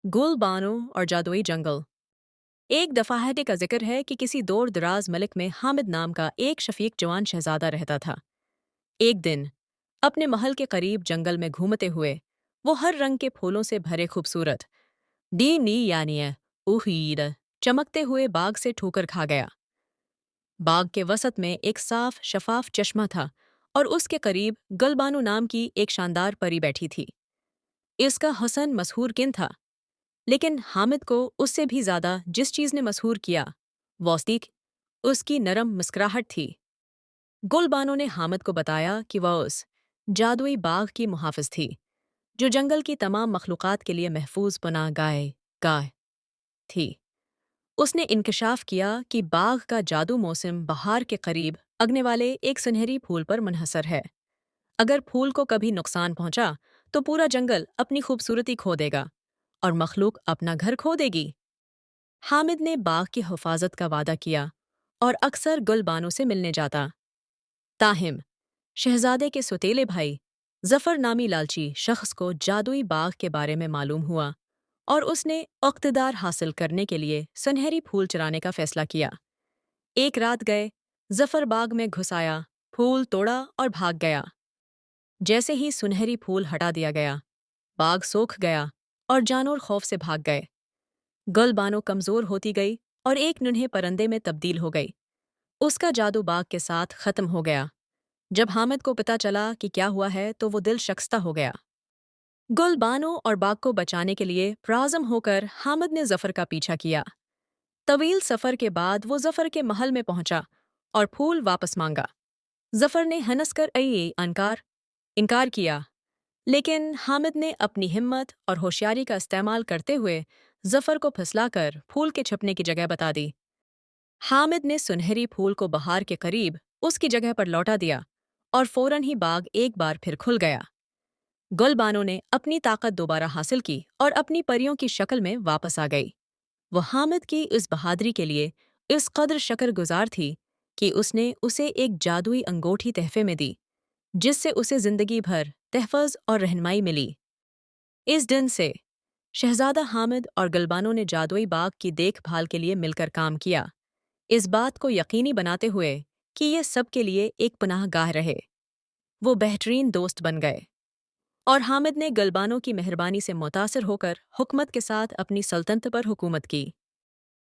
गुल बानो और जादुई जंगल। एक दफाहटे का जिक्र है कि किसी दूर दराज मलिक में हामिद नाम का एक शफीक जवान शहजादा रहता था। एक दिन अपने महल के करीब जंगल में घूमते हुए वो हर रंग के फूलों से भरे खूबसूरत डी नी यानी उहीर चमकते हुए बाग से ठोकर खा गया। बाग के वसत में एक साफ शफाफ चश्मा था और उसके करीब गुलबानो नाम की एक शानदार परी बैठी थी। इसका हसन मशहूर किन था, लेकिन हामिद को उससे भी ज्यादा जिस चीज ने मशहूर किया वो उसकी नरम मुस्कुराहट थी। गुलबानो ने हामिद को बताया कि वह उस जादुई बाग की मुहाफिज थी जो जंगल की तमाम मखलूक़ात के लिए महफूज पनाह गाह थी। उसने इंकशाफ किया कि बाग का जादू मौसम बहार के करीब अगने वाले एक सुनहरी फूल पर मुनहसर है। अगर फूल को कभी नुकसान पहुंचा तो पूरा जंगल अपनी खूबसूरती खो देगा और मखलूक अपना घर खो देगी। हामिद ने बाग की हिफाजत का वादा किया और अक्सर गुलबानो से मिलने जाता। ताहिम शहजादे के सुतीले भाई जफर नामी लालची शख्स को जादुई बाग के बारे में मालूम हुआ और उसने इक़्तिदार हासिल करने के लिए सुनहरी फूल चुराने का फैसला किया। एक रात गए जफर बाग में घुस आया, फूल तोड़ा और भाग गया। जैसे ही सुनहरी फूल हटा दिया गया, बाग सूख गया और जानवर खौफ से भाग गए। गुलबानो कमजोर होती गई और एक नन्हे परिंदे में तब्दील हो गई। उसका जादू बाग के साथ खत्म हो गया। जब हामिद को पता चला कि क्या हुआ है तो वो दिल शक्स्ता हो गया। गुलबानो और बाग को बचाने के लिए प्राज़म होकर हामिद ने जफर का पीछा किया। तवील सफर के बाद वो जफर के महल में पहुंचा और फूल वापस मांगा। जफर ने हंसकर इनकार किया, लेकिन हामिद ने अपनी हिम्मत और होशियारी का इस्तेमाल करते हुए जफर को फुसलाकर फूल के छुपने की जगह बता दी। हामिद ने सुनहरी फूल को बहार के करीब उसकी जगह पर लौटा दिया और फौरन ही बाग एक बार फिर खुल गया। गुलबानो ने अपनी ताकत दोबारा हासिल की और अपनी परियों की शक्ल में वापस आ गई। वो हामिद की इस बहादुरी के लिए इस कदर शुक्रगुजार थी कि उसने उसे एक जादुई अंगूठी तहफे में दी, जिससे उसे जिंदगी भर तहफ़्फ़ुज़ और रहनुमाई मिली। इस दिन से शहजादा हामिद और गुलबानो ने जादुई बाग की देखभाल के लिए मिलकर काम किया, इस बात को यकीनी बनाते हुए कि ये सबके लिए एक पनाहगाह रहे। वो बेहतरीन दोस्त बन गए और हामिद ने गुलबानो की मेहरबानी से मुतासिर होकर हुकूमत के साथ अपनी सल्तनत पर हुकूमत की।